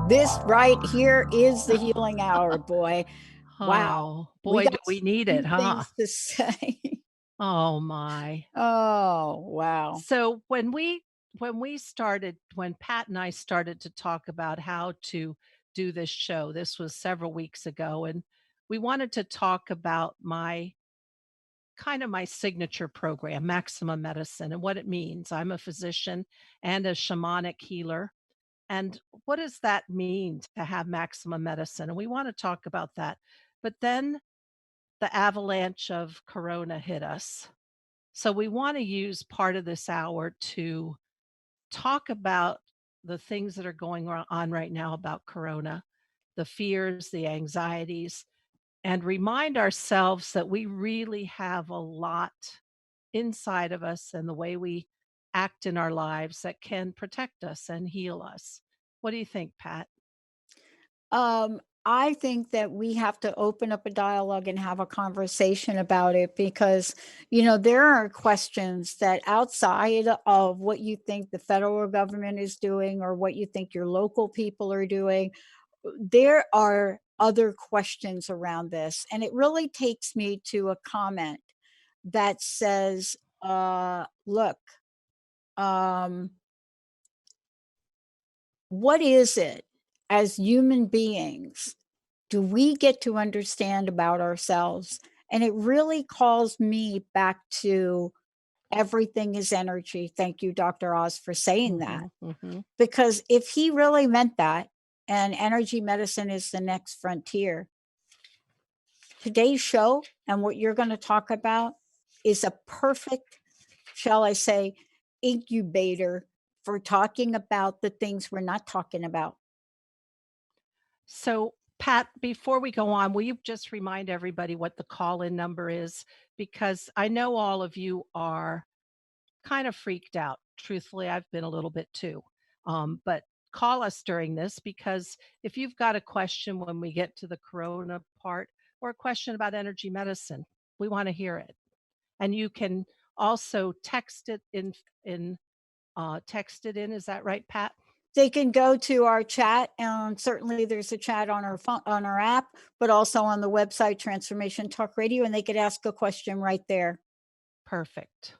This right here is the healing hour, boy. Wow. Oh, We boy, got do we a need it, few huh? things to say. Oh my. Oh, wow. So when Pat and I started to talk about how to do this show, this was several weeks ago, and we wanted to talk about my signature program, Maximum Medicine, and what it means. I'm a physician and a shamanic healer. And what does that mean to have maximum medicine? And we want to talk about that. But then the avalanche of corona hit us. So we want to use part of this hour to talk about the things that are on right now about corona, the fears, the anxieties, and remind ourselves that we really have a lot inside of us and the way we act in our lives that can protect us and heal us. What do you think, Pat? I think that we have to open up a dialogue and have a conversation about it because, there are questions that outside of what you think the federal government is doing or what you think your local people are doing, there are other questions around this. And it really takes me to a comment that says, look, um, what is it as human beings do we get to understand about ourselves? And it really calls me back to everything is energy. Thank you, Dr. Oz, for saying that. Mhm, mhm. Because if he really meant that, and energy medicine is the next frontier, today's show and what you're going to talk about is a perfect, shall I say, incubator for talking about the things we're not talking about. So, Pat, before we go on, will you just remind everybody what the call-in number is? Because I know all of you are kind of freaked out. Truthfully, I've been a little bit too. But call us during this because if you've got a question when we get to the corona part or a question about energy medicine, we want to hear it. And you can also text it in. Is that right, Pat? They can go to our chat, and certainly there's a chat on our phone, on our app, but also on the website Transformation Talk Radio, and they could ask a question right there. Perfect.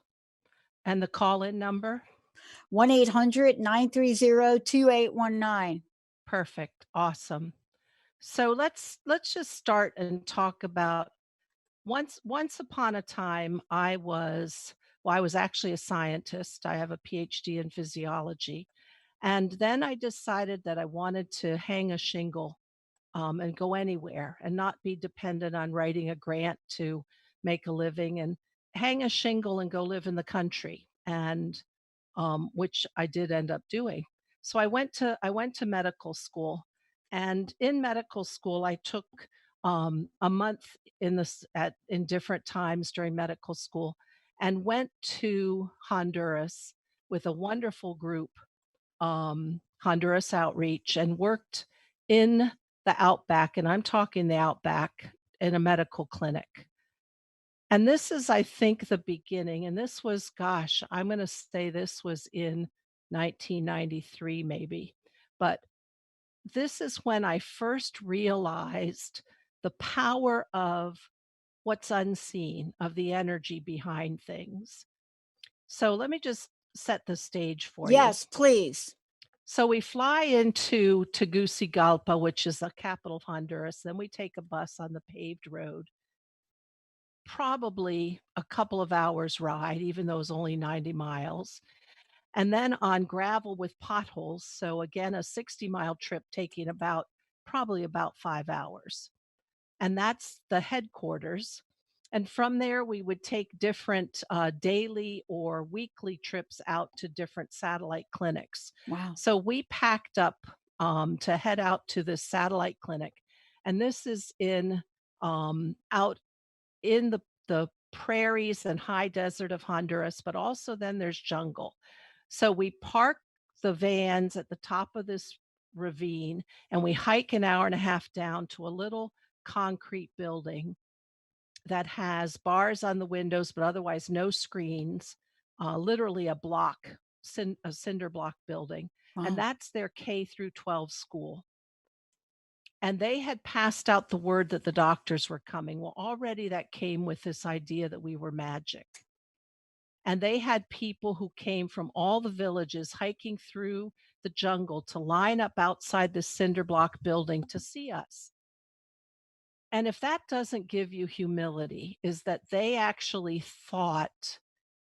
And the call-in number? 1-800-930-2819. Perfect. Awesome. So let's just start and talk about once upon a time I was actually a scientist. I have a PhD in physiology. And then I decided that I wanted to hang a shingle and go anywhere and not be dependent on writing a grant to make a living and hang a shingle and go live in the country. And which I did end up doing. So I went to medical school, and in medical school, I took a month in different times during medical school, and went to Honduras with a wonderful group, Honduras Outreach, and worked in the outback, and I'm talking the outback in a medical clinic. And this is, I think, the beginning, and this was, gosh, I'm gonna say this was in 1993 maybe, but this is when I first realized the power of what's unseen, of the energy behind things. So let me just set the stage for you. Yes, please. So we fly into Tegucigalpa, which is the capital of Honduras, then we take a bus on the paved road. Probably a couple of hours ride, even though it's only 90 miles, and then on gravel with potholes, so again, a 60-mile trip taking probably about 5 hours, and that's the headquarters, and from there, we would take different, daily or weekly trips out to different satellite clinics. Wow. So we packed up, to head out to this satellite clinic, and this is out in the prairies and high desert of Honduras, but also then there's jungle. So we park the vans at the top of this ravine and we hike an hour and a half down to a little concrete building that has bars on the windows, but otherwise no screens, literally a cinder block building. And Wow. that's their K through 12 school. and they had passed out the word that the doctors were coming. Well, already that came with this idea that we were magic. And they had people who came from all the villages hiking through the jungle to line up outside the cinder block building to see us. And if that doesn't give you humility, is that they actually thought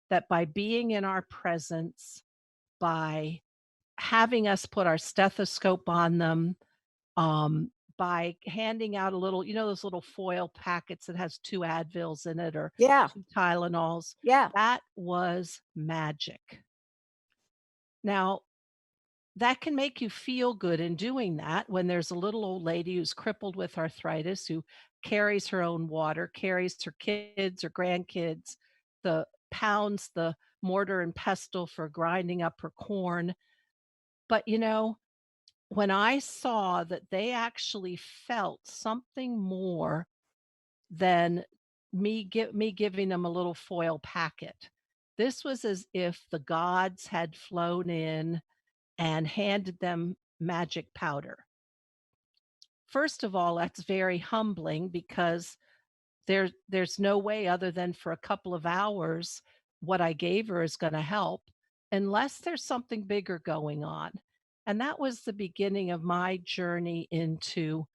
that by being in our presence, by having us put our stethoscope on them, by handing out a little, those little foil packets that has 2 Advils in it or Yeah. 2 Tylenols, Yeah. that was magic. Now, that can make you feel good in doing that when there's a little old lady who's crippled with arthritis, who carries her own water, carries her kids or grandkids, pounds the mortar and pestle for grinding up her corn. But, when I saw that they actually felt something more than me giving them a little foil packet. This was as if the gods had flown in and handed them magic powder. First of all, that's very humbling because there's no way other than for a couple of hours what I gave her is gonna help unless there's something bigger going on. And that was the beginning of my journey into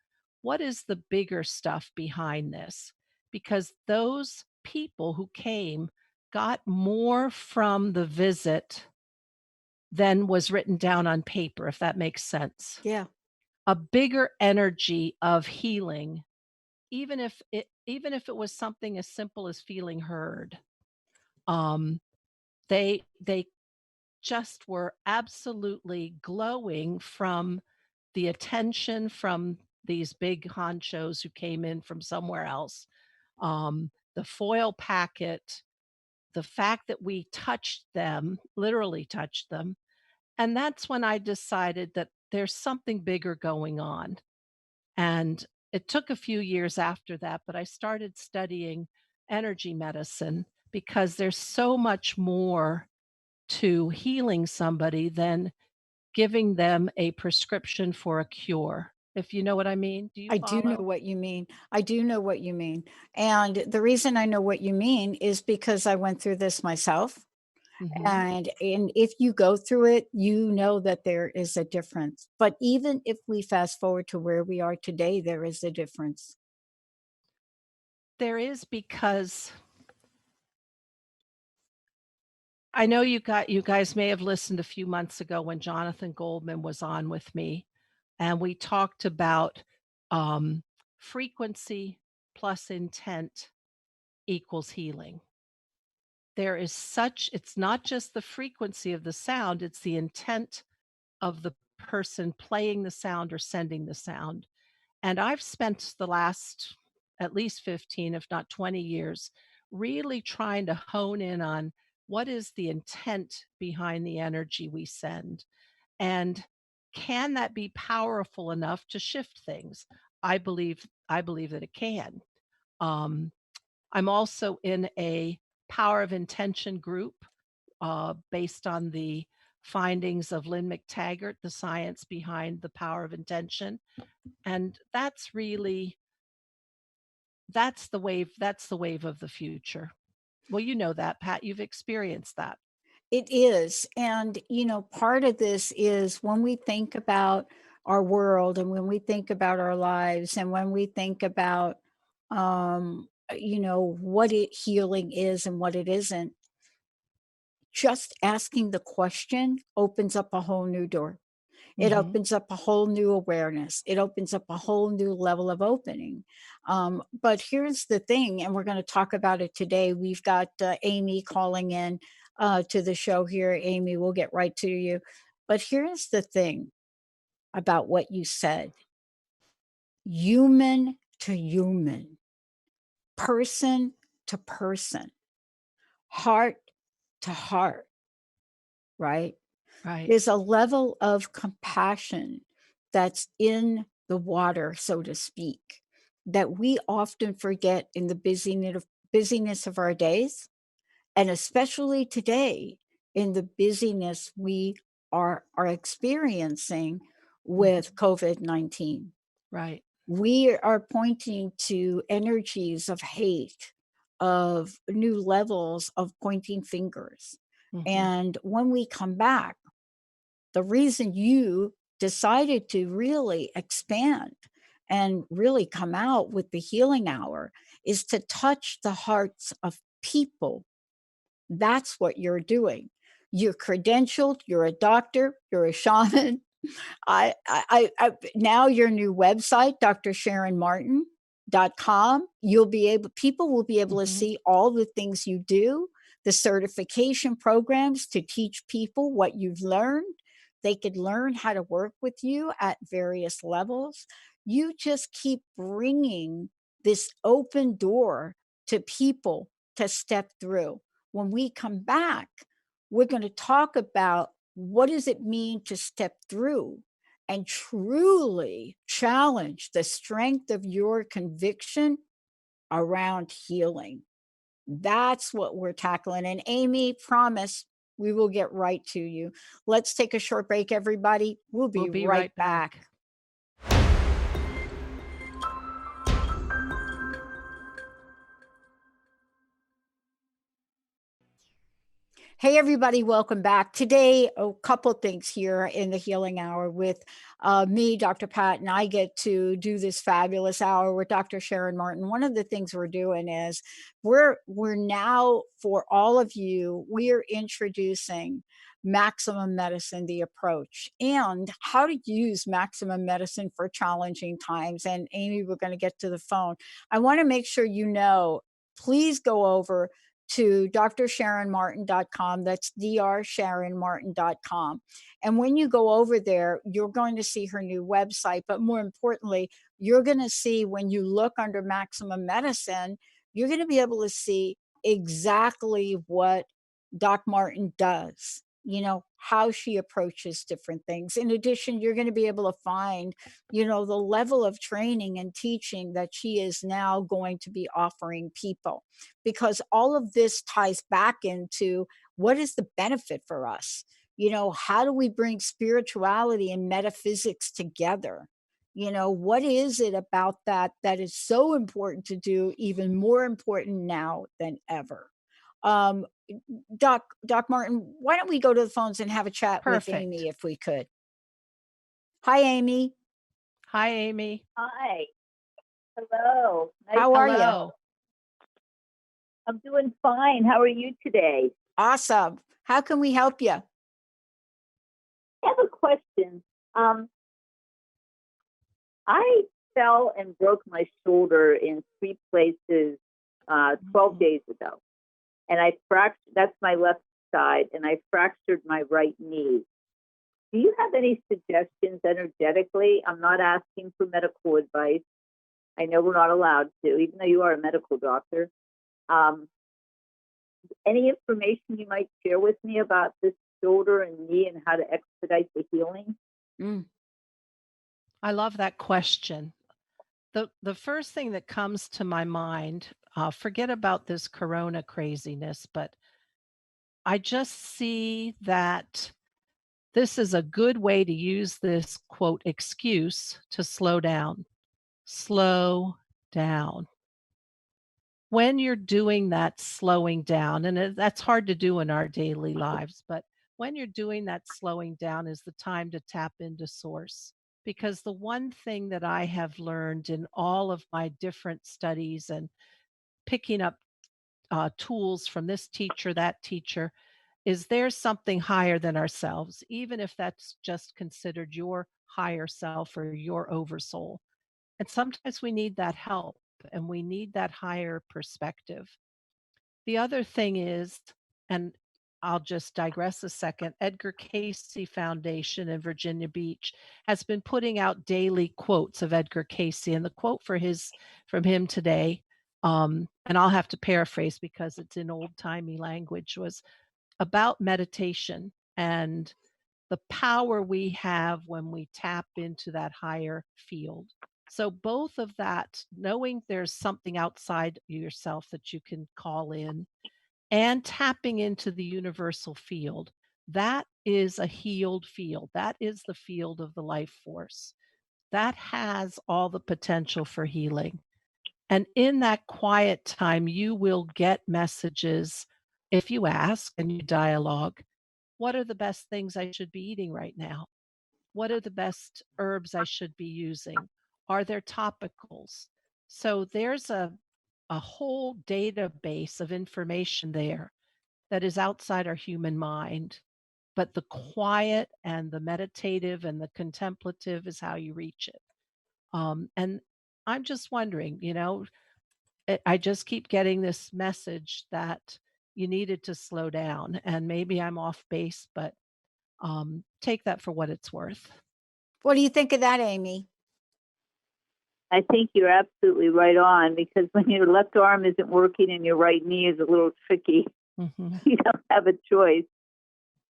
what is the bigger stuff behind this? Because those people who came got more from the visit than was written down on paper, if that makes sense. Yeah. A bigger energy of healing, even if it was something as simple as feeling heard. Um, they just were absolutely glowing from the attention from these big honchos who came in from somewhere else. The foil packet, the fact that we touched them, literally touched them, and that's when I decided that there's something bigger going on. And it took a few years after that, but I started studying energy medicine because there's so much more to healing somebody than giving them a prescription for a cure. If you know what I mean? Do you I do know follow? what you mean. I do know what you mean. And the reason I know what you mean is because I went through this myself. Mhm. And if you go through it, you know that there is a difference. But even if we fast forward to where we are today, there is a difference. There is because I know you guys may have listened a few months ago when Jonathan Goldman was on with me, and we talked about, um, frequency plus intent equals healing. There is such it's not just the frequency of the sound, it's the intent of the person playing the sound or sending the sound. And I've spent the last at least 15, if not 20 years, really trying to hone in on what is the intent behind the energy we send. And can that be powerful enough to shift things? I believe that it can. Um, I'm also in a power of intention group based on the findings of Lynn McTaggart, the science behind the power of intention. And that's the wave of the future. Well, you know that, Pat, you've experienced that. It is. And, part of this is when we think about our world and when we think about our lives and when we think about, what healing is and what it isn't, just asking the question opens up a whole new door. It Mhm. opens up a whole new awareness. It opens up a whole new level of opening. But here's the thing, and we're going to talk about it today. We've got Amy calling in to the show here. Amy, we'll get right to you. But here's the thing about what you said: human to human, person to person, heart to heart, right? Right. There's a level of compassion that's in the water, so to speak, that we often forget in the busyness of our days, and especially today in the busyness we are experiencing with Mhm. COVID-19. Right. We are pointing to energies of hate, of new levels of pointing fingers. Mhm. And when we come back, the reason you decided to really expand and really come out with the healing hour is to touch the hearts of people. That's what you're doing. You're credentialed, you're a doctor, you're a shaman. Now your new website, drsharonmartin.com, you'll be able people will be able to Mhm. see all the things you do, the certification programs to teach people what you've learned. They could learn how to work with you at various levels. You just keep bringing this open door to people to step through. When we come back, we're going to talk about what does it mean to step through and truly challenge the strength of your conviction around healing. That's what we're tackling. And Amy, promise we will get right to you. Let's take a short break, everybody. We'll We'll be be right right back. back. Hey, everybody, welcome back. Today, a couple things here in the Healing Hour with me, Dr. Pat, and I get to do this fabulous hour with Dr. Sharon Martin. One of the things we're doing is we're now, for all of you, we're introducing maximum medicine, the approach, and how to use maximum medicine for challenging times. And Amy, we're going to get to the phone. I want to make sure you know, please go over to drsharonmartin.com. That's drsharonmartin.com. And when you go over there, you're going to see her new website. But more importantly, you're going to see when you look under maximum medicine, you're going to be able to see exactly what Doc Martin does, how she approaches different things. In addition, you're going to be able to find, the level of training and teaching that she is now going to be offering people, because all of this ties back into what is the benefit for us? How do we bring spirituality and metaphysics together? What is it about that that is so important to do, even more important now than ever? Um, Doc Martin, why don't we go to the phones and have a chat with Perfect. Amy if we could? Hi, Amy. Hi, Amy. Hi. Hello. Nice. How are you? Hello. I'm doing fine. How are you today? Awesome. How can we help you? I have a question. I fell and broke my shoulder in 3 places 12 days ago. And I fractured, that's my left side, and I fractured my right knee. Do you have any suggestions energetically? I'm not asking for medical advice. I know we're not allowed to, even though you are a medical doctor. Um, any information you might share with me about this shoulder and knee and how to expedite the healing? Mm, I love that question. The first thing that comes to my mind, forget about this corona craziness, but I just see that this is a good way to use this quote excuse to slow down. Slow down. When you're doing that slowing down, and that's hard to do in our daily lives, but when you're doing that slowing down is the time to tap into source. Because the one thing that I have learned in all of my different studies and picking up tools from this teacher, that teacher, is there's something higher than ourselves, even if that's just considered your higher self or your oversoul. And sometimes we need that help and we need that higher perspective. The other thing is, and I'll just digress a second, Edgar Casey Foundation in Virginia Beach has been putting out daily quotes of Edgar Casey. And the quote from him today, and I'll have to paraphrase because it's in old timey language, was about meditation and the power we have when we tap into that higher field. So, both of that, knowing there's something outside yourself that you can call in and tapping into the universal field, that is a healed field. That is the field of the life force. that has all the potential for healing. And in that quiet time, you will get messages if you ask and you dialogue. What are the best things I should be eating right now? What are the best herbs I should be using? Are there topicals? So there's a whole database of information there that is outside our human mind. But the quiet and the meditative and the contemplative is how you reach it. And I'm just wondering, I just keep getting this message that you needed to slow down. And maybe I'm off base, but take that for what it's worth. What do you think of that, Amy? I think you're absolutely right on, because when your left arm isn't working and your right knee is a little tricky, Mhm. you don't have a choice.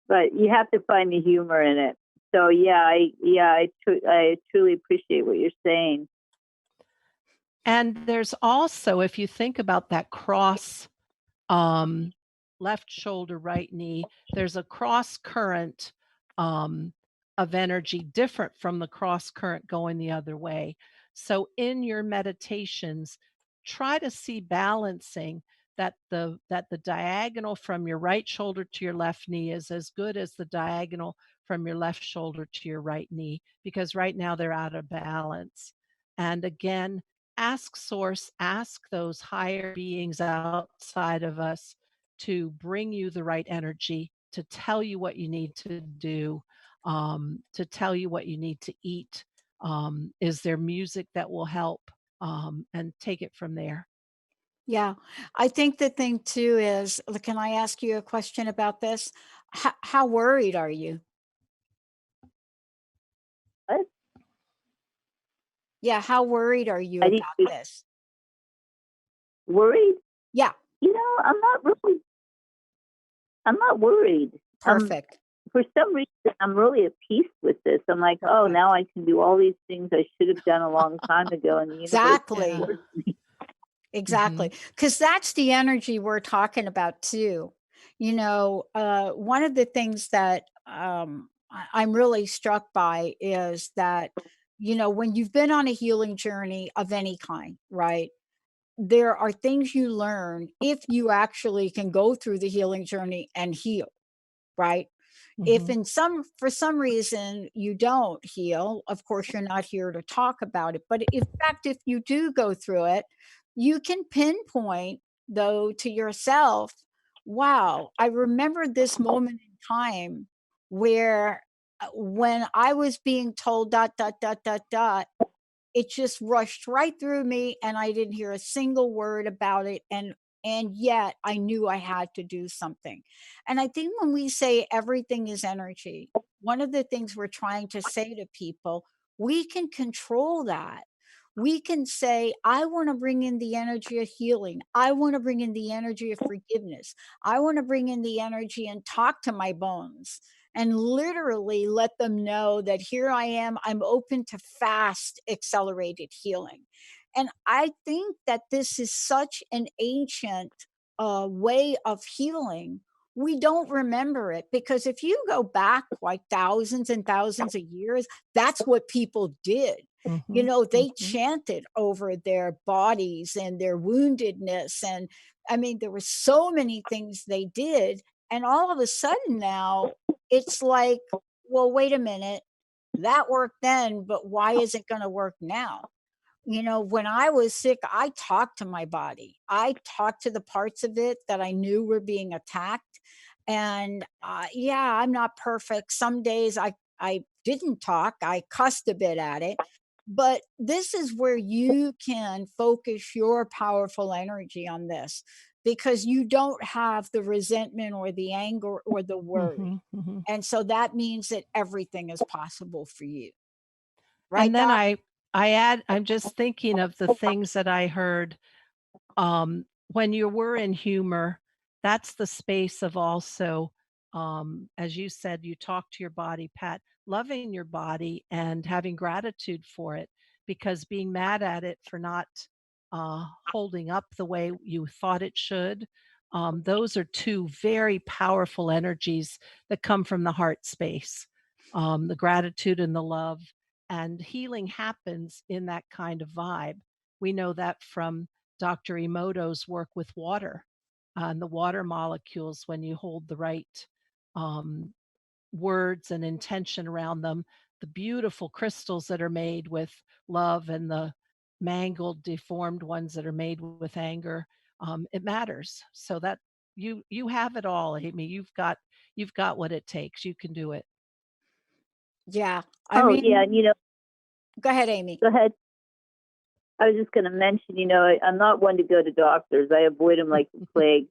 But you have to find the humor in it. So I truly appreciate what you're saying. And there's also, if you think about that cross, um, left shoulder, right knee, there's a cross current of energy different from the cross current going the other way. So in your meditations, try to see balancing that the diagonal from your right shoulder to your left knee is as good as the diagonal from your left shoulder to your right knee, because right now they're out of balance. And again, ask source, ask those higher beings outside of us to bring you the right energy, to tell you what you need to do, to tell you what you need to eat. Is there music that will help? And take it from there. Yeah, I think the thing too is, can I ask you a question about this? How worried are you? What? Yeah, how worried are you I think about this? worried. Yeah, I'm not worried. perfect, For some reason, I'm really at peace with this. I'm like, oh, perfect. now I can do all these things I should have done a long time ago, and the universe Exactly. supports me. Exactly. Mhm. Because that's the energy we're talking about too. One of the things that I'm really struck by is that, when you've been on a healing journey of any kind, right? There are things you learn if you actually can go through the healing journey and heal, right? If Mhm. for some reason you don't heal, of course you're not here to talk about it, but in fact if you do go through it, you can pinpoint though to yourself, wow, I remember this moment in time where when I was being told dot dot dot dot dot, it just rushed right through me and I didn't hear a single word about it, and yet I knew I had to do something. And I think when we say everything is energy, one of the things we're trying to say to people, we can control that. We can say, I want to bring in the energy of healing. I want to bring in the energy of forgiveness. I want to bring in the energy and talk to my bones and literally let them know that here I am, I'm open to fast accelerated healing. And I think that this is such an ancient way of healing. We don't remember it because if you go back like thousands and thousands of years, that's what people did. Mhm. They Mhm. chanted over their bodies and their woundedness. And I mean, there were so many things they did. And all of a sudden now, it's like, well, wait a minute. That worked then, but why is it going to work now? When I was sick, I talked to my body. I talked to the parts of it that I knew were being attacked. And yeah, I'm not perfect. Some days I didn't talk. I cussed a bit at it. But this is where you can focus your powerful energy on this because you don't have the resentment or the anger or the worry. Mhm. Mhm. And so that means that everything is possible for you. Right, And then Doc? I'm just thinking of the things that I heard. When you were in humor, that's the space of also, as you said, you talk to your body, Pat, loving your body and having gratitude for it, because being mad at it for not holding up the way you thought it should, those are two very powerful energies that come from the heart space, the gratitude and the love. and healing happens in that kind of vibe. We know that from Dr. Emoto's work with water, and the water molecules, when you hold the right um, words and intention around them, the beautiful crystals that are made with love and the mangled, deformed ones that are made with anger, it matters. So that you have it all, Amy. You've got what it takes. You can do it. Yeah. I Oh, mean, yeah. And, go ahead, Amy. go ahead. I was just going to mention, I'm not one to go to doctors. I avoid them like the plague.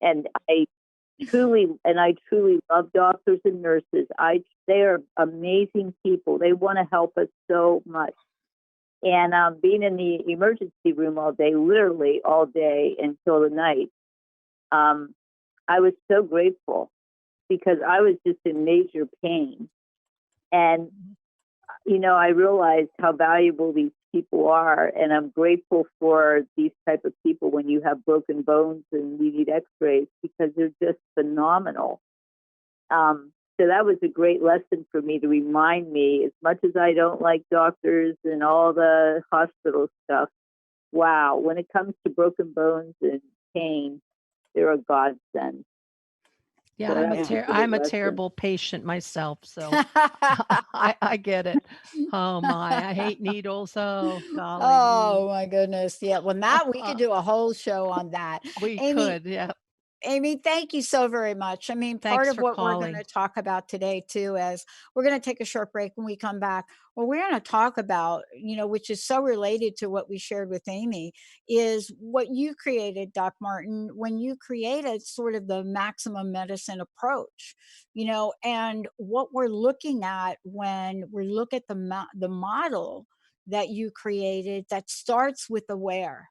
And I truly love doctors and nurses. They are amazing people. They want to help us so much. And being in the emergency room all day, literally all day until the night, I was so grateful because I was just in major pain. And, I realized how valuable these people are. And I'm grateful for these type of people when you have broken bones and you need x-rays because they're just phenomenal. So that was a great lesson for me to remind me, as much as I don't like doctors and all the hospital stuff, wow, when it comes to broken bones and pain, they're a godsend. Yeah, So I'm that was a great I'm a lesson. terrible patient myself, so I get it. Oh my, I hate needles. Oh golly, Oh my goodness. Yeah. Well, now we could do a whole show on that. we Amy, could. Yeah. Amy, thank you so very much. I mean, part Thanks of for what we're going to calling. talk about today, too, is we're going to take a short break. When we come back, what we're going to talk about, which is so related to what we shared with Amy, is what you created, Doc Martin, when you created sort of the maximum medicine approach, and what we're looking at when we look at the model that you created that starts with aware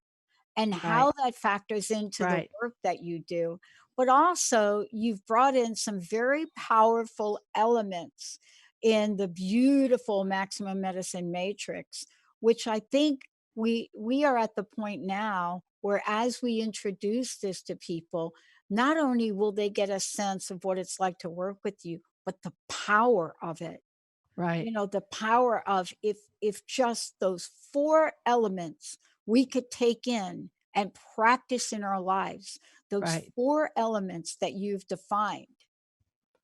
and Right. how that factors into the Right. work that you do. But also, you've brought in some very powerful elements in the beautiful maximum medicine matrix, which I think we are at the point now where as we introduce this to people, not only will they get a sense of what it's like to work with you, but the power of it. Right. The power of if just those four elements we could take in and practice in our lives, those Right. four elements that you've defined.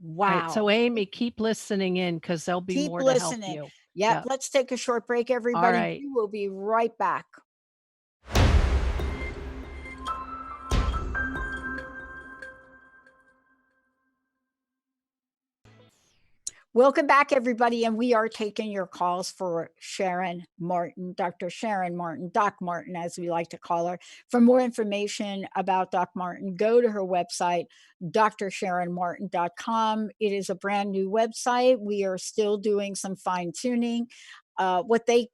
Right. So Wow. Amy, keep listening in because there'll be Keep more to help listening. you. Yep. Yep. Let's take a short break, All everybody. right. We will be right back. Welcome back, everybody. And we are taking your calls for Sharon Martin, Dr. Sharon Martin, Doc Martin, as we like to call her. For more information about Doc Martin, go to her website, drsharonmartin.com. It is a brand new website. We are still doing some fine tuning. What they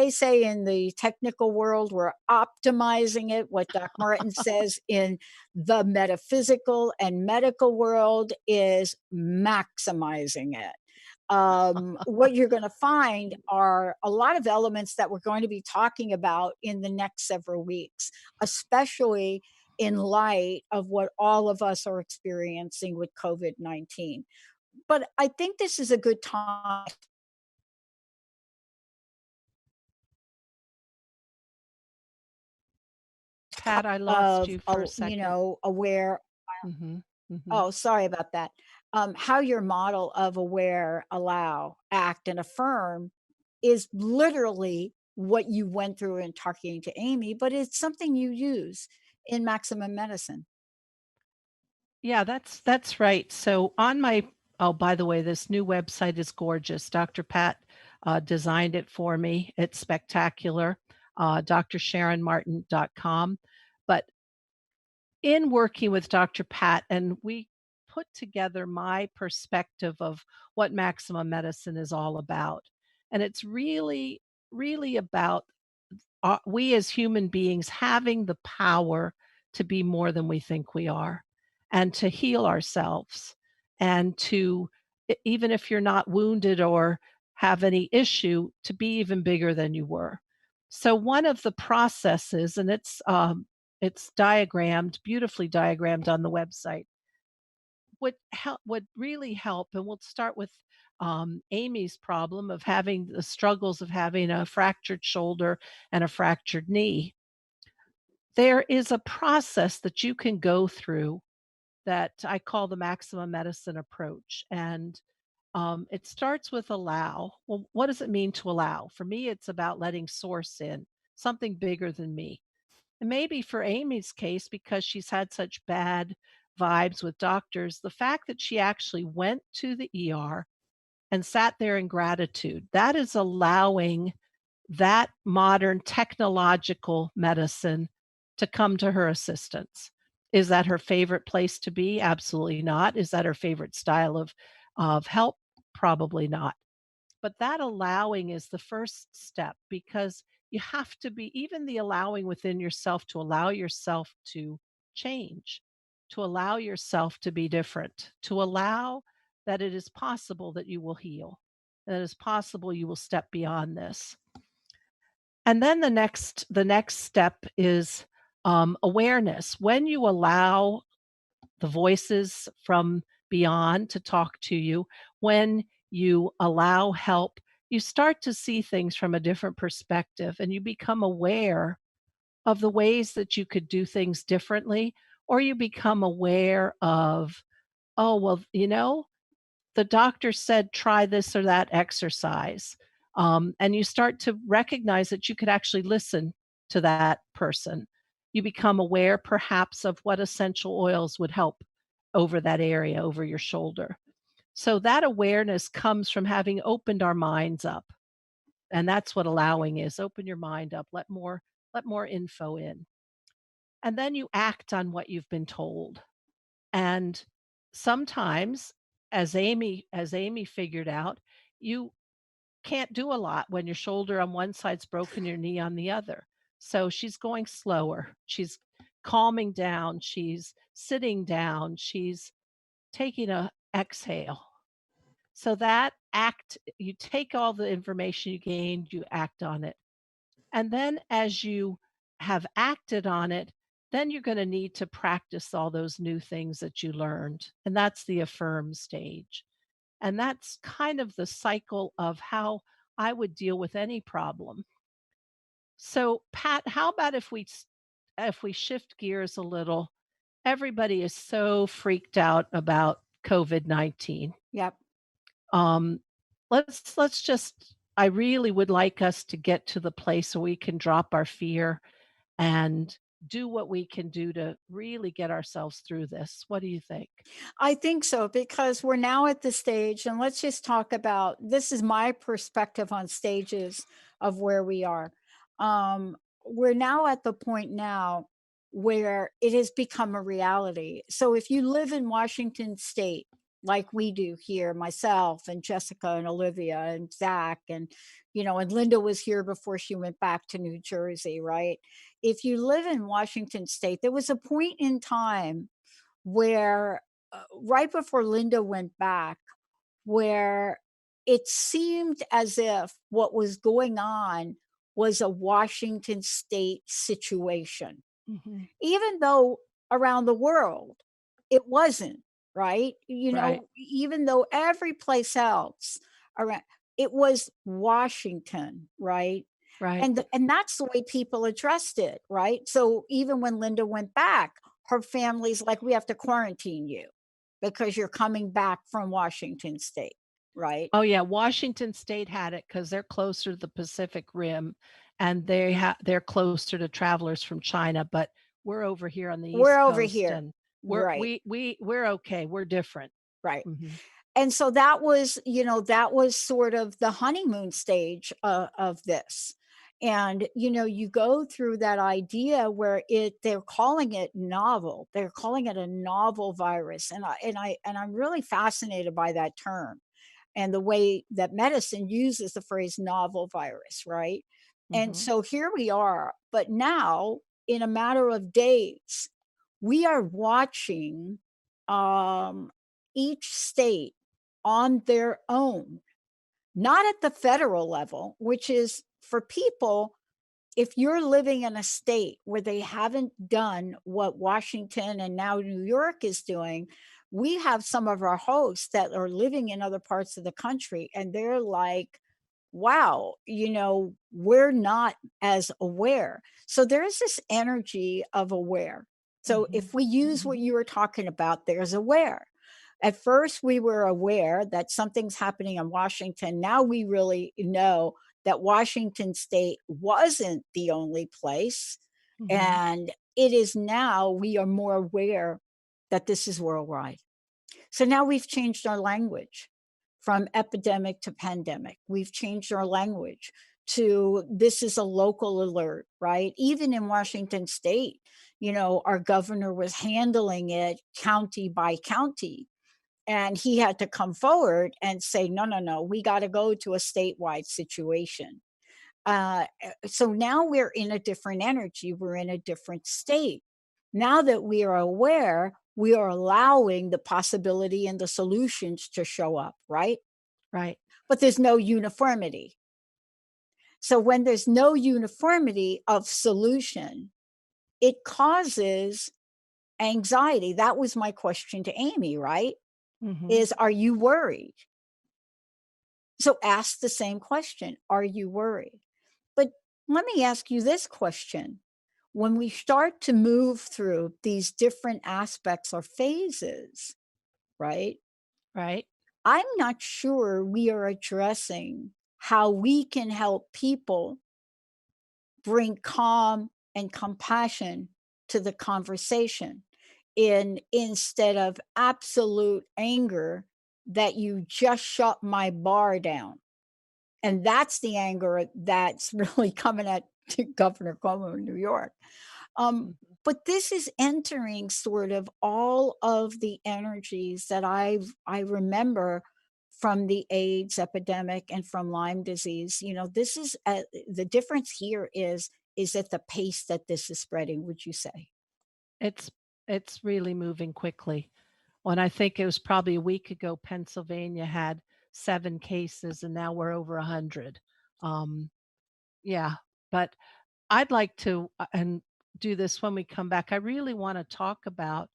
say in the technical world, we're optimizing it. What Doc Martin says in the metaphysical and medical world is maximizing it. What you're going to find are a lot of elements that we're going to be talking about in the next several weeks, especially in light of what all of us are experiencing with COVID-19. But I think this is a good time Pat, I lost of, you for a second. aware. Mm-hmm. Mm-hmm. Oh, sorry about that. How your model of aware, allow, act, and affirm is literally what you went through in talking to Amy, but it's something you use in maximum medicine. Yeah, that's right. So on my oh, by the way, this new website is gorgeous. Dr. Pat designed it for me. It's spectacular. drsharonmartin.com. But in working with Dr. Pat, and we put together my perspective of what maximum medicine is all about. And it's really, really about we as human beings having the power to be more than we think we are and to heal ourselves and to even if you're not wounded or have any issue to be even bigger than you were. So one of the processes, and it's diagrammed, beautifully diagrammed on the website, would really help, and we'll start with Amy's problem of having the struggles of having a fractured shoulder and a fractured knee. There is a process that you can go through that I call the maximum medicine approach. And it starts with allow. Well, what does it mean to allow? For me, it's about letting source in, something bigger than me. And maybe for Amy's case, because she's had such bad vibes with doctors, the fact that she actually went to the ER and sat there in gratitude, that is allowing that modern technological medicine to come to her assistance. Is that her favorite place to be? Absolutely not. Is that her favorite style of help? Probably not. But that allowing is the first step, because you have to be, even the allowing within yourself, to allow yourself to change, to allow yourself to be different, to allow that it is possible that you will heal, that it is possible you will step beyond this. And then the next step is awareness. When you allow the voices from beyond to talk to you, when you allow help, you start to see things from a different perspective, and you become aware of the ways that you could do things differently, or you become aware of, oh, well, the doctor said try this or that exercise. And you start to recognize that you could actually listen to that person. You become aware perhaps of what essential oils would help over that area, over your shoulder. So that awareness comes from having opened our minds up. And that's what allowing is. Open your mind up, let more info in. And then you act on what you've been told. And sometimes, as Amy figured out, you can't do a lot when your shoulder on one side's broken, your knee on the other. So she's going slower. She's calming down. She's sitting down. She's taking a exhale. So that act, you take all the information you gained, you act on it. And then as you have acted on it, then you're going to need to practice all those new things that you learned. And that's the affirm stage. And that's kind of the cycle of how I would deal with any problem. So, Pat, how about if we shift gears a little? Everybody is so freaked out about COVID-19. Yep. Um, let's just, I really would like us to get to the place where we can drop our fear and do what we can do to really get ourselves through this. What do you think? I think so, because we're now at the stage, and let's just talk about, this is my perspective on stages of where we are. We're now at the point now where it has become a reality. So if you live in Washington State, like we do here, myself and Jessica and Olivia and Zach, and Linda was here before she went back to New Jersey, right? If you live in Washington State, there was a point in time where right before Linda went back, where it seemed as if what was going on was a Washington State situation, Mhm. even though around the world it wasn't, right? Right, Even though every place else around, it was Washington, right? right. And that's the way people addressed it, right? So even when Linda went back, her family's like, we have to quarantine you because you're coming back from Washington State, right? Oh, yeah, Washington State had it because 'cause they're closer to the Pacific Rim, and they're closer to travelers from China, but we're over here on the We're East over Coast, here. and we're Right, we're okay, we're different. right. Mhm. And so that was sort of the honeymoon stage of this. And you go through that idea where they're calling it novel. They're calling it a novel virus. And I'm really fascinated by that term and the way that medicine uses the phrase novel virus, right? And Mhm. so here we are, but now in a matter of days, we are watching um, each state on their own, not at the federal level, which is for people. If you're living in a state where they haven't done what Washington and now New York is doing, we have some of our hosts that are living in other parts of the country, and they're like, wow, we're not as aware. So there's this energy of aware. So Mhm. if we use what you were talking about, there's aware. At first, we were aware that something's happening in Washington. Now we really know that Washington state wasn't the only place. Mhm. And it is now we are more aware that this is worldwide. So now we've changed our language from epidemic to pandemic. We've changed our language to this is a local alert, right? Even in Washington state, our governor was handling it county by county. And he had to come forward and say, no, no, no, we got to go to a statewide situation. So now we're in a different energy, we're in a different state. Now that we are aware, we are allowing the possibility and the solutions to show up, right? Right. But there's no uniformity. So when there's no uniformity of solution, it causes anxiety. That was my question to Amy, right? Mhm. Is, are you worried? So ask the same question. Are you worried? But let me ask you this question. When we start to move through these different aspects or phases, right? Right. I'm not sure we are addressing how we can help people bring calm and compassion to the conversation instead of absolute anger that you just shut my bar down. And that's the anger that's really coming at Governor Cuomo in New York. Mhm. But this is entering sort of all of the energies that I remember from the AIDS epidemic and from Lyme disease. This is the difference here is at the pace that this is spreading. Would you say? It's it's really moving quickly. When I think it was probably a week ago, Pennsylvania had 7 cases, and now we're over 100. Um, yeah, but I'd like to, and do this when we come back. I really wanna talk about,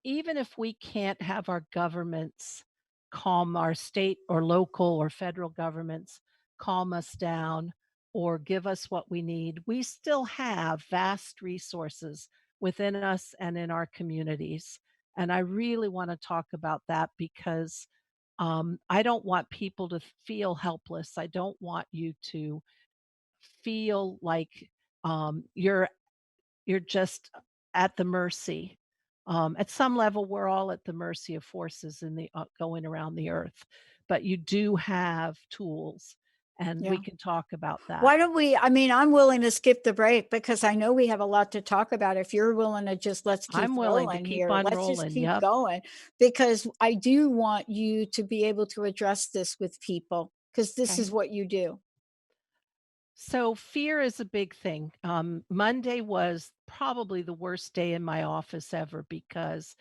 even if we can't have our governments calm, our state or local or federal governments calm us down or give us what we need, we still have vast resources within us and in our communities. And I really want to talk about that because I don't want people to feel helpless. I don't want you to feel like you're just at the mercy. At some level, we're all at the mercy of forces in the going around the earth, but you do have tools, and we Yeah. can talk about that. Why don't we? I mean, I'm willing to skip the break because I know we have a lot to talk about. If you're willing to just let's keep I'm willing to rolling keep here, on let's just rolling. keep Yep. going because I do want you to be able to address this with people because this is Okay. what you do. So fear is a big thing. Monday was probably the worst day in my office ever because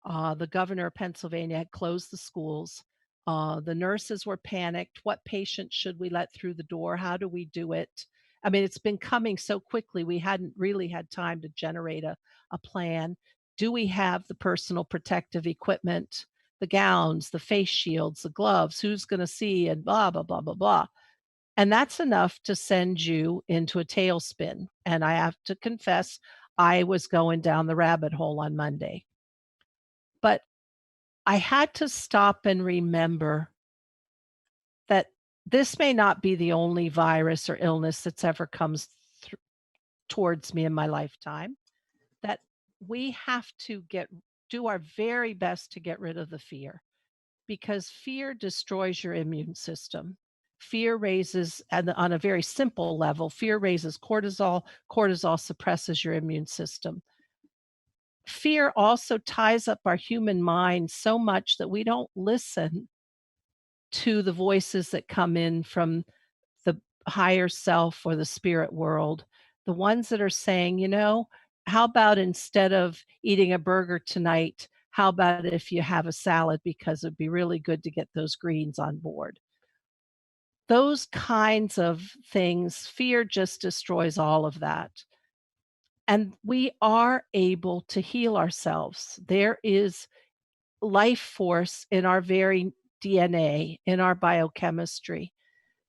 the governor of Pennsylvania had closed the schools. The nurses were panicked. What patient should we let through the door? How do we do it? I mean, it's been coming so quickly, we hadn't really had time to generate a plan. Do we have the personal protective equipment, the gowns, the face shields, the gloves? Who's going to see? And blah, blah, blah, blah, blah. And that's enough to send you into a tailspin. And I have to confess, I was going down the rabbit hole on Monday. But I had to stop and remember that this may not be the only virus or illness that's ever comes towards me in my lifetime, that we have to do our very best to get rid of the fear because fear destroys your immune system. Fear raises, and on a very simple level, fear raises cortisol. Cortisol suppresses your immune system. Fear also ties up our human mind so much that we don't listen to the voices that come in from the higher self or the spirit world, the ones that are saying, how about instead of eating a burger tonight, how about if you have a salad because it'd be really good to get those greens on board? Those kinds of things, fear just destroys all of that. And we are able to heal ourselves. There is life force in our very DNA, in our biochemistry.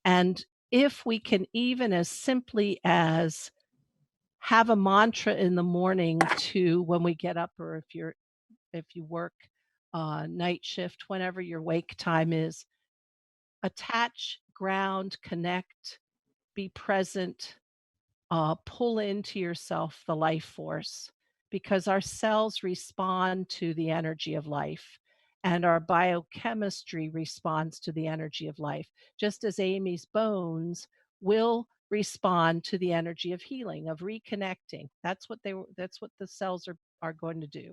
And if we can, even as simply as have a mantra in the morning to when we get up, or if you work night shift, whenever your wake time is, attach, ground, connect, be present, pull into yourself the life force, because our cells respond to the energy of life and our biochemistry responds to the energy of life, just as Amy's bones will respond to the energy of healing, of reconnecting. That's what the cells are going to do,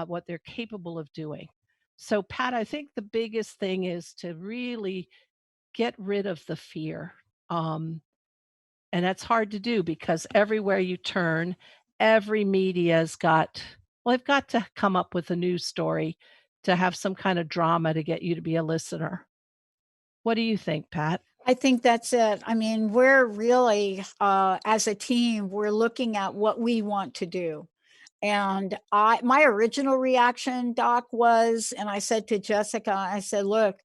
what they're capable of doing. So Pat, I think the biggest thing is to really get rid of the fear. Um, and that's hard to do because everywhere you turn, every media's got, well, they've got to come up with a news story to have some kind of drama to get you to be a listener. What do you think, Pat? I think that's it. I mean, we're really, as a team, we're looking at what we want to do. And my original reaction, Doc, was, and I said to Jessica, I said, look,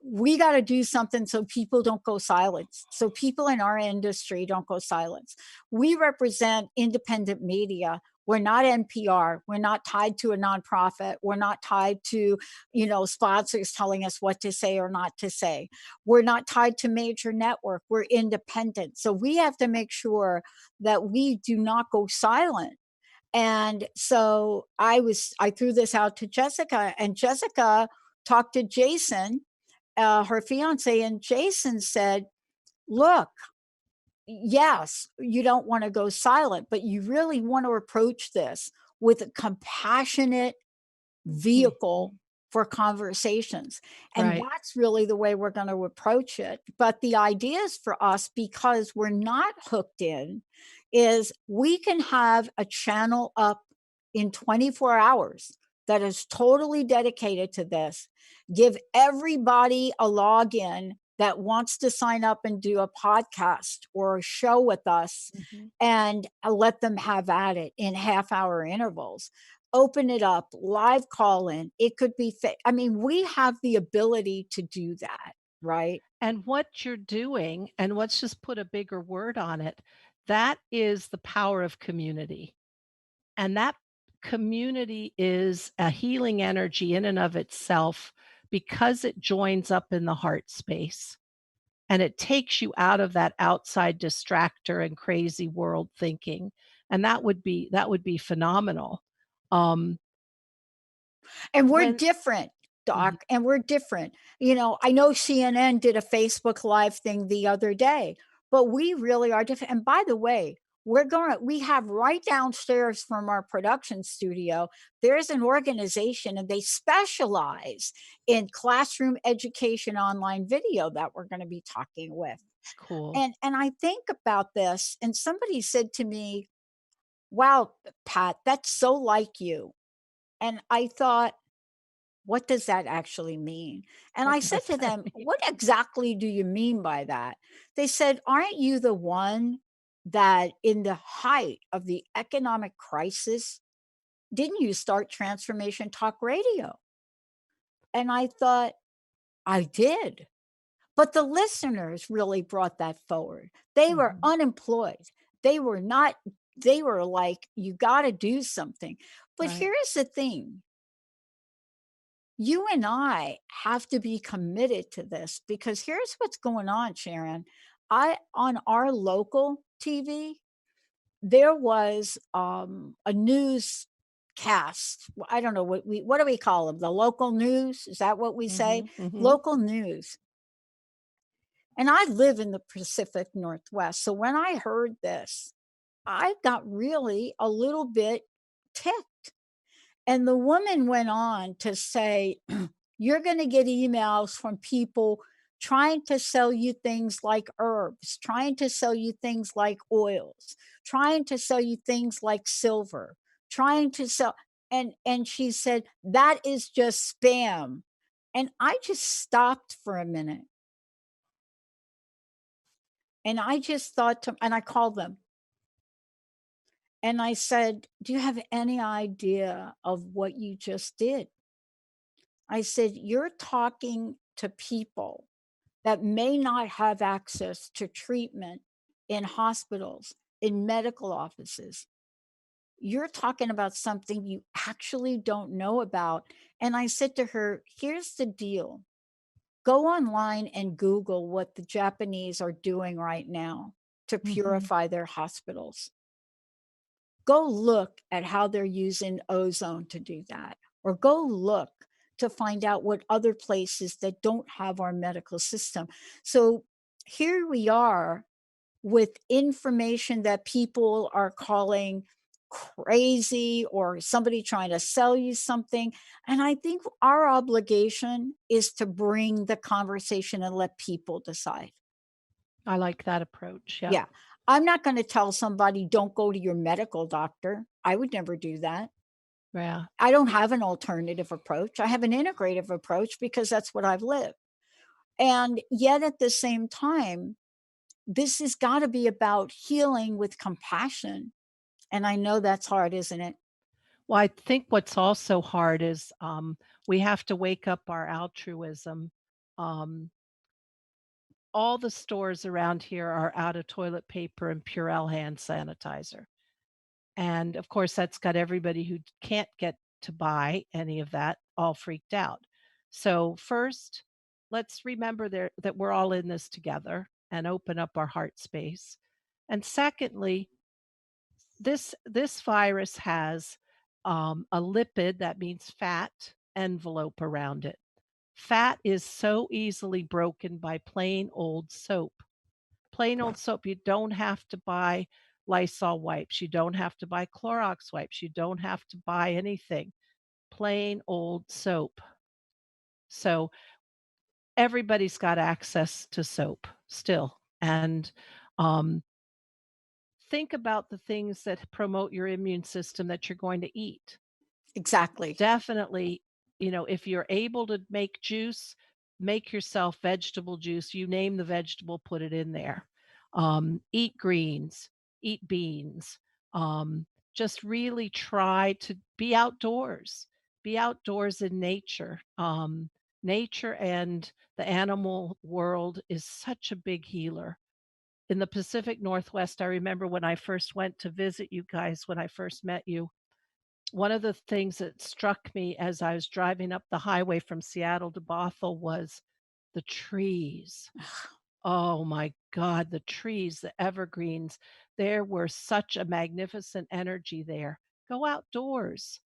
we got to do something so people don't go silent. So people in our industry don't go silent. We represent independent media. We're not NPR. We're not tied to a nonprofit. We're not tied to, sponsors telling us what to say or not to say. We're not tied to major network. We're independent. So we have to make sure that we do not go silent. And so I threw this out to Jessica, and Jessica talked to Jason, her fiance, and Jason said, look, yes, you don't want to go silent, but you really want to approach this with a compassionate vehicle for conversations. And Right. that's really the way we're going to approach it. But the idea is for us, because we're not hooked in, is we can have a channel up in 24 hours that is totally dedicated to this, give everybody a login that wants to sign up and do a podcast or a show with us, and let them have at it in half-hour intervals. Open it up, live call in. It could be, I mean, we have the ability to do that, right? And what you're doing, and let's just put a bigger word on it, that is the power of community. And that community is a healing energy in and of itself because it joins up in the heart space and it takes you out of that outside distractor and crazy world thinking. And that would be phenomenal. Um, And we're when different, Mhm. Doc, and we're different. I know CNN did a Facebook Live thing the other day, but we really are different. And by the way, we have right downstairs from our production studio, there's an organization and they specialize in classroom education online video that we're going to be talking with. Cool. And I think about this, and somebody said to me, wow, Pat, that's so like you. And I thought, what does that actually mean? And What I said does to that them, mean? what exactly do you mean by that? They said, aren't you the one that in the height of the economic crisis, didn't you start Transformation Talk Radio? And I thought, I did. But the listeners really brought that forward. They were Mhm. unemployed. They were not, they were like, you got to do something. But Right. here's the thing, you and I have to be committed to this, because here's what's going on, Sharon. On our local TV, there was a newscast. I don't know what do we call them? The local news? Is that what we say? Mhm. Mhm. Local news. And I live in the Pacific Northwest. So when I heard this, I got really a little bit ticked. And the woman went on to say, you're going to get emails from people trying to sell you things like herbs, trying to sell you things like oils, trying to sell you things like silver, trying to sell. And she said, that is just spam. And I just stopped for a minute. And I just thought and I called them and I said, do you have any idea of what you just did? I said, you're talking to people that may not have access to treatment in hospitals, in medical offices. You're talking about something you actually don't know about. And I said to her, here's the deal. Go online and Google what the Japanese are doing right now to Mhm. purify their hospitals. Go look at how they're using ozone to do that, or go look to find out what other places that don't have our medical system. So here we are with information that people are calling crazy or somebody trying to sell you something. And I think our obligation is to bring the conversation and let people decide. I like that approach. Yep. Yeah. I'm not going to tell somebody, don't go to your medical doctor. I would never do that. Yeah. I don't have an alternative approach. I have an integrative approach because that's what I've lived. And yet at the same time, this has got to be about healing with compassion. And I know that's hard, isn't it? Well, I think what's also hard is we have to wake up our altruism. Um, all the stores around here are out of toilet paper and Purell hand sanitizer. And of course, that's got everybody who can't get to buy any of that all freaked out. So, first, let's remember there that we're all in this together and open up our heart space. And secondly, this virus has a lipid, that means fat, envelope around it. Fat is so easily broken by plain old soap. Plain old soap. You don't have to buy Lysol wipes. You don't have to buy Clorox wipes. You don't have to buy anything. Plain old soap. So everybody's got access to soap still. And um, think about the things that promote your immune system that you're going to eat. Exactly. Definitely, if you're able to make juice, make yourself vegetable juice. You name the vegetable, put it in there. Eat greens, eat beans. Just really try to be outdoors. Be outdoors in nature. Nature and the animal world is such a big healer. In the Pacific Northwest, I remember when I first went to visit you guys, when I first met you, one of the things that struck me as I was driving up the highway from Seattle to Bothell was the trees. Oh my God, the trees, the evergreens. There were such a magnificent energy there. Go outdoors.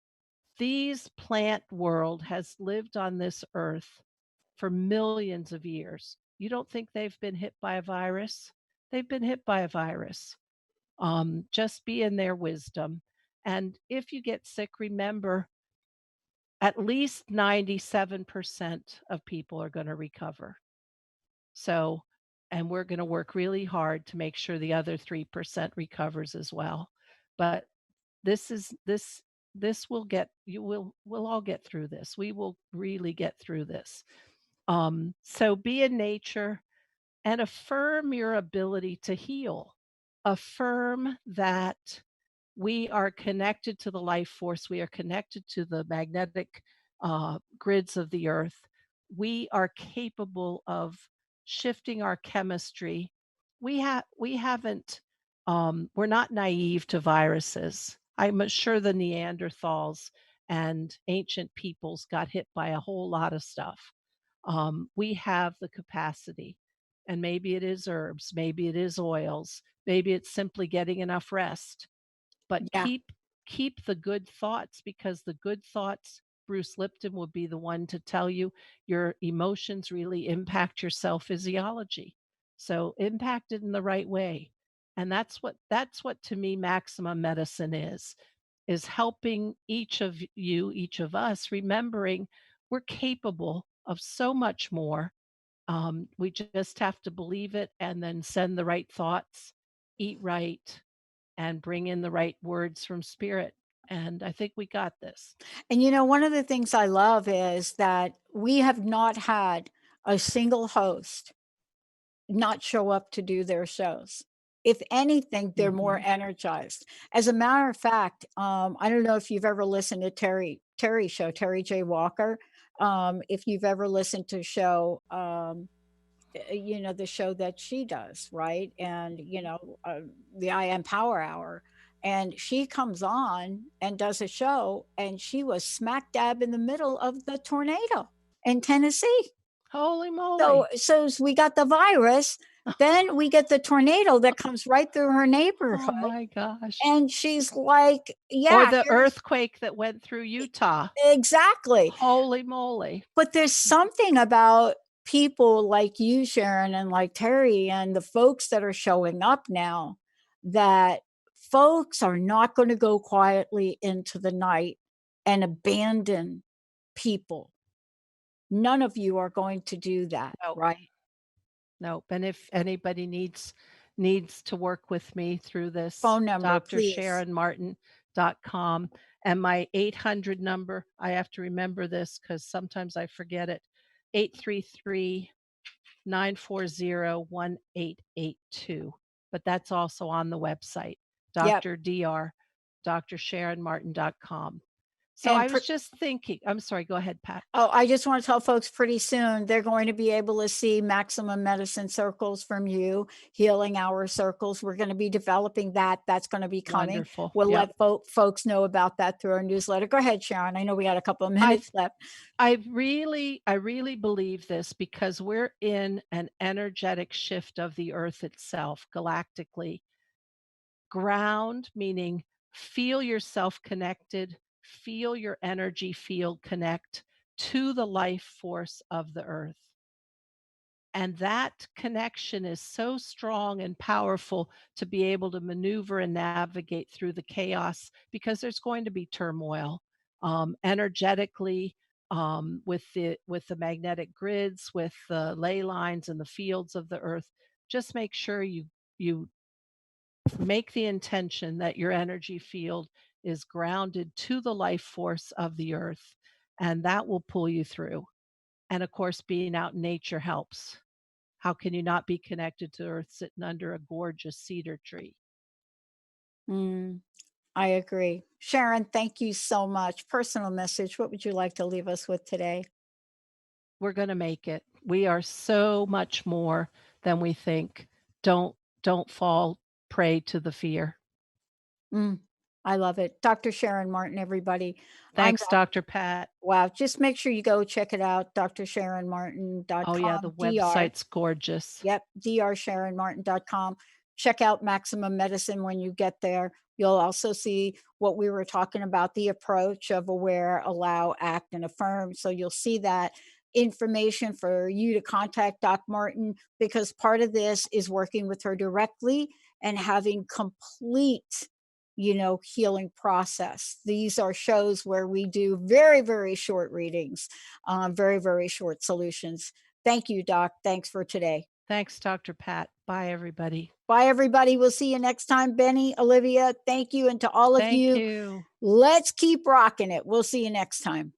These plant world has lived on this earth for millions of years. You don't think they've been hit by a virus? They've been hit by a virus. Just be in their wisdom. And if you get sick, remember at least 97% of people are going to recover. So, and we're going to work really hard to make sure the other 3% recovers as well. But this is this will get you will we'll all get through this. We will really get through this. So be in nature and affirm your ability to heal. Affirm that we are connected to the life force. We are connected to the magnetic grids of the earth. We are capable of shifting our chemistry. We haven't. We're not naive to viruses. I'm sure the Neanderthals and ancient peoples got hit by a whole lot of stuff. We have the capacity, and maybe it is herbs, maybe it is oils, maybe it's simply getting enough rest, but Yeah. keep the good thoughts, because the good thoughts, Bruce Lipton would be the one to tell you, your emotions really impact your cell physiology. So impact it in the right way. And that's what to me maximum medicine is helping each of you, each of us, remembering we're capable of so much more. We just have to believe it and then send the right thoughts, eat right, and bring in the right words from spirit. And I think we got this. And one of the things I love is that we have not had a single host not show up to do their shows. If anything, they're more Mhm. energized. As a matter of fact, I don't know if you've ever listened to Terry show, Terry J. Walker. If you've ever listened to show, you know, the show that she does, right? And, you know, the I Am Power Hour. And she comes on and does a show, and she was smack dab in the middle of the tornado in Tennessee. Holy So, moly. we got the virus, then we get the tornado that comes right through her Oh neighborhood, my gosh. and she's like, Or "Yeah, the here's." earthquake that went through Utah. Exactly. Holy moly. But there's something about people like you, Sharon, and like Terry, and the folks that are showing up now, that folks are not gonna go quietly into the night and abandon people. None of you are going to do that, Nope. right? Nope. And if anybody needs to work with me through this, Phone number, please. drsharonmartin.com, and my 800 number, I have to remember this because sometimes I forget it. 833-940-1882. But that's also on the website, Yep. drsharonmartin.com. So And I was just thinking, I'm sorry, go ahead, Pat. oh, I just want to tell folks pretty soon they're going to be able to see Maximum Medicine circles from you, healing hour circles. We're going to be developing that. That's going to be coming. Wonderful. We'll Yep. let folks know about that through our newsletter. Go ahead, Sharon. I know we got a couple of minutes left. I really believe this because we're in an energetic shift of the earth itself galactically. Ground, meaning feel yourself connected, feel your energy field connect to the life force of the earth. And that connection is so strong and powerful to be able to maneuver and navigate through the chaos because there's going to be turmoil energetically with the magnetic grids, with the ley lines and the fields of the earth. Just make sure you make the intention that your energy field is grounded to the life force of the earth, and that will pull you through. And of course, being out in nature helps. How can you not be connected to earth sitting under a gorgeous cedar tree? I agree. Sharon, thank you so much. Personal message. What would you like to leave us with today? We're going to make it. We are so much more than we think. Don't fall prey to the fear. I love it. Dr. Sharon Martin, everybody. I'm Thanks, Dr. Pat. Wow, just make sure you go check it out, Oh yeah, the drsharonmartin.com, website's gorgeous. Yep, drsharonmartin.com. Check out Maximum Medicine when you get there. You'll also see what we were talking about, the approach of aware, allow, act, and affirm. So you'll see that information for you to contact Doc Martin, because part of this is working with her directly and having complete, you know, healing process. These are shows where we do very, very short readings, very, very short solutions. Thank you, Doc. Thanks for today. Thanks, Dr. Pat. Bye, everybody. Bye, everybody. We'll see you next time. Benny, Olivia, thank you. And to all of Thank you, you. let's keep rocking it. We'll see you next time.